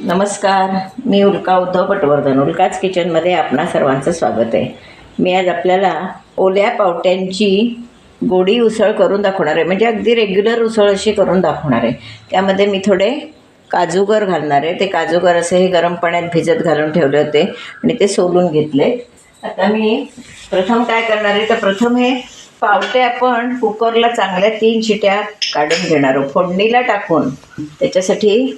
नमस्कार, मी उल्का उद्धव पटवर्धन. उल्काच किचनमध्ये आपणा सर्वांचं स्वागत आहे. मी आज आपल्याला ओल्या पावट्यांची गोडी उसळ करून दाखवणार आहे. म्हणजे अगदी रेग्युलर उसळ अशी करून दाखवणार आहे. त्यामध्ये मी थोडे काजूगर घालणार आहे. ते काजूगर असे हे गरम पाण्यात भिजत घालून ठेवले होते आणि ते सोलून घेतले. आता मी प्रथम काय करणार आहे, तर प्रथम हे पावटे आपण कुकरला चांगल्या 3 शिट्या काढून घेणार आहोत. फोडणीला टाकून त्याच्यासाठी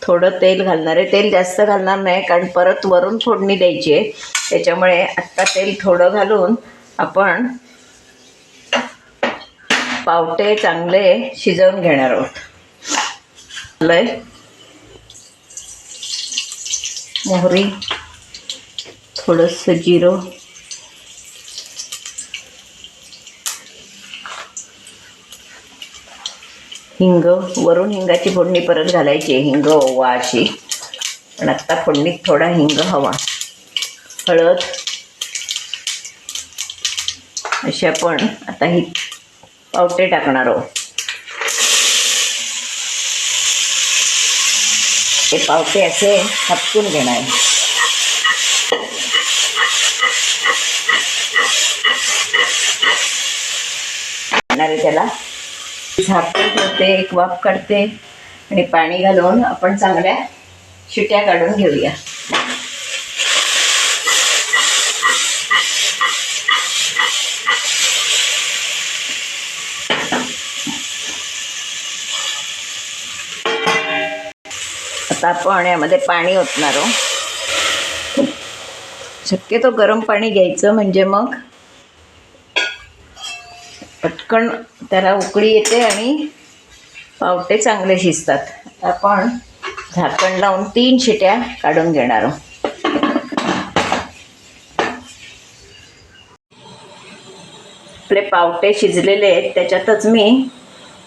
थोडं तेल घालणार आहे. तेल जास्त घालणार नाही, कारण परत वरून फोडणी द्यायची आहे. त्याच्यामुळे आत्ता तेल थोडं घालून आपण पावटे चांगले शिजवून घेणार आहोत. मोहरी, थोडंसं जिरं, हिंग, वरून हिंगाची फोडणी परत घालायची आहे. हिंग ओवा अशी, पण आत्ता फोडणीत थोडा हिंग हवा. हळद अशी आपण आता ही पावटे टाकणार आहोत. हे पावटे असे हपकून घेणार. त्याला झाकून ठेवते, एक वाफ काढते आणि पाणी घालून आपण चांगल्या शिट्या काढून घेऊया. आता आपण यामध्ये पाणी ओतणार आहोत. शक्यतो गरम पाणी घ्यायचं, म्हणजे मग पटकन त्याला उकळी येते आणि पावटे चांगले शिजतात. आता आपण झाकण लावून 3 शिट्या काढून घेणार आहोत. आपले पावटे शिजलेले आहेत, त्याच्यातच मी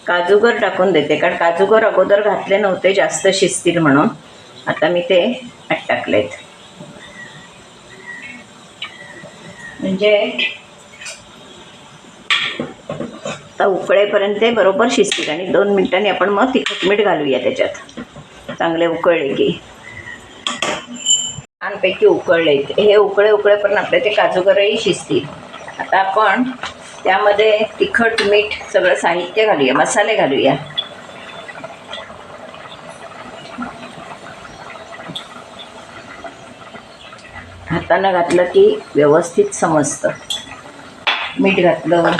काजूगर टाकून देते, कारण काजूगर अगोदर घातले नव्हते जास्त शिजतील म्हणून. आता मी ते आत टाकलेत, म्हणजे आता उकळेपर्यंत ते बरोबर शिजतील आणि 2 मिनिटांनी आपण मग तिखट मीठ घालूया त्याच्यात. चांगले उकळले की छानपैकी उकळले. हे उकळेपर्यंत आपले ते काजूगरही शिजतील. आता आपण त्यामध्ये तिखट मीठ सगळं साहित्य घालूया, मसाले घालूया. हातानं घातलं की व्यवस्थित समजतं. मीठ घातलं,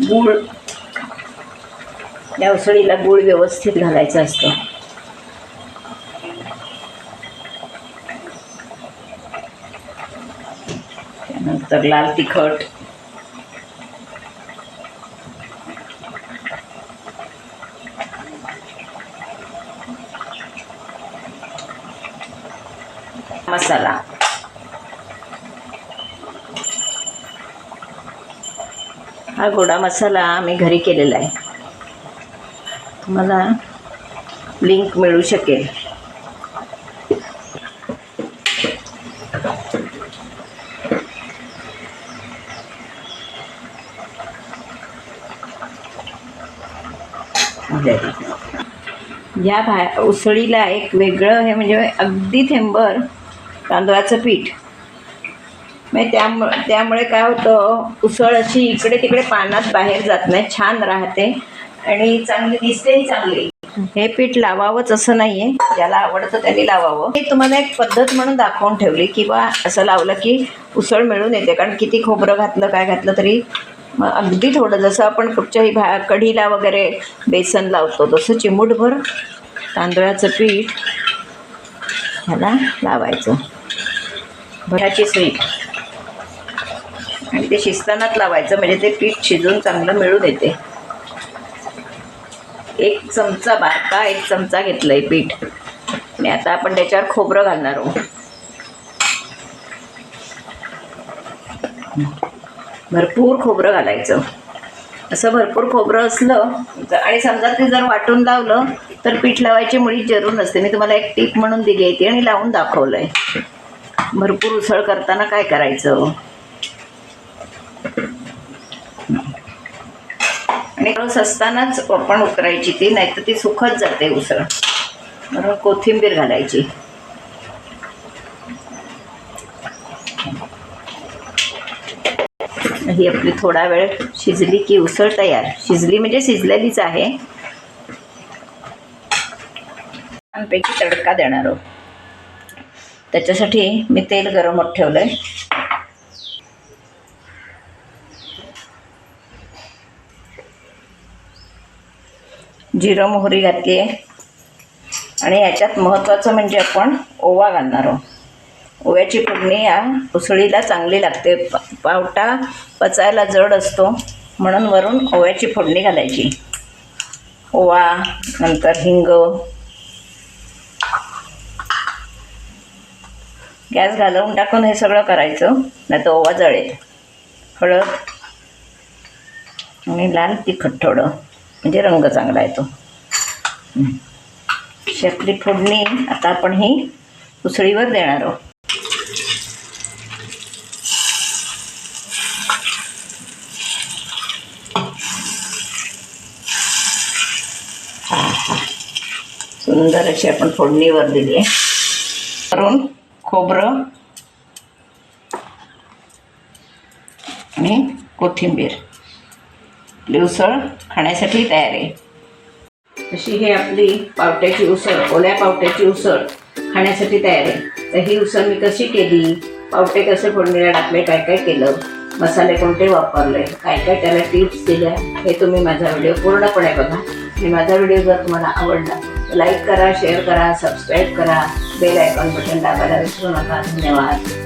गूळ, या उसळीला गूळ व्यवस्थित घालायचं असतं. त्यानंतर लाल तिखट, मसाला, हा गोडा मसाला आम्ही घरी केलेला आहे. तुम्हाला लिंक मिळू शकेल. या उसळीला एक वेगळं हे म्हणजे अगदी थेंबर तांदळाचं पीठ. म्हणजे त्यामुळे काय होतं, उसळ अशी इकडे तिकडे पानात बाहेर जात नाही, छान राहते आणि चांगली दिसतेही चांगली. हे पीठ लावावंच असं नाही आहे, ज्याला आवडतं त्यांनी लावावं. हे तुम्हाला एक पद्धत म्हणून दाखवून ठेवली, किंवा असं लावलं की उसळ मिळून येते. कारण किती खोबरं घातलं काय घातलं तरी मग अगदी थोडं, जसं आपण कुठच्याही कढीला वगैरे बेसन लावतो तसं चिमूटभर तांदळाचं पीठ ह्याला लावायचं. भराची सुई, आणि ते शिजतानाच लावायचं, म्हणजे ते पीठ शिजून चांगलं मिळून येते. 1 चमचा बारका 1 चमचा घेतलंय पीठ. आणि आता आपण त्याच्यावर खोबरं घालणार आहोत. भरपूर खोबरं घालायचं. असं भरपूर खोबरं असलं आणि समजा ते जर वाटून लावलं तर पीठ लावायची मुळीच जरूर नसते. मी तुम्हाला एक टीप म्हणून दिली आहे ती आणि लावून दाखवलंय. भरपूर उसळ करताना काय करायचं, आणि रस असतानाच आपण उकरायची ती, नाहीतर ती सुखत जाते उसळ. म्हणून कोथिंबीर घालायची. ही आपली थोडा वेळ शिजली की उसळ तयार. शिजली म्हणजे शिजलेलीच आहे. छानपैकी तडका देणार आहोत. त्याच्यासाठी मी तेल गरम होत ठेवलंय. जिरं मोहरी घातली आहे आणि याच्यात महत्त्वाचं म्हणजे आपण ओवा घालणार आहोत. ओव्याची फोडणी या उसळीला चांगली लागते. पावटा पचायला जड असतो म्हणून वरून ओव्याची फोडणी घालायची. ओवा, नंतर हिंग. गॅस घालवून टाकून हे सगळं करायचं, नाही तर ओवा जळेल. हळद आणि लाल तिखट थोडं, म्हणजे रंग चांगला येतो. आपली फोडणी आता आपण ही उसळीवर देणार आहोत. सुंदर अशी आपण फोडणीवर दिली आहे. वरून खोबरं आणि कोथिंबीर. आपली उसळ खाण्यासाठी तयार आहे. अशी ही आपली पावट्याची उसळ, ओल्या पावट्याची उसळ खाण्यासाठी तयार आहे. तर ही उसळ मी कशी केली, पावटे कसे फोडणीला टाकले, काय काय केलं, मसाले कोणते वापरले, काय काय त्याला टिप्स दिल्या, हे तुम्ही माझा व्हिडिओ पूर्णपणे बघा. आणि माझा व्हिडिओ जर तुम्हाला आवडला तर लाईक करा, शेअर करा, सबस्क्राईब करा, बेल आयकॉन बटन दाबायला विसरू नका. धन्यवाद.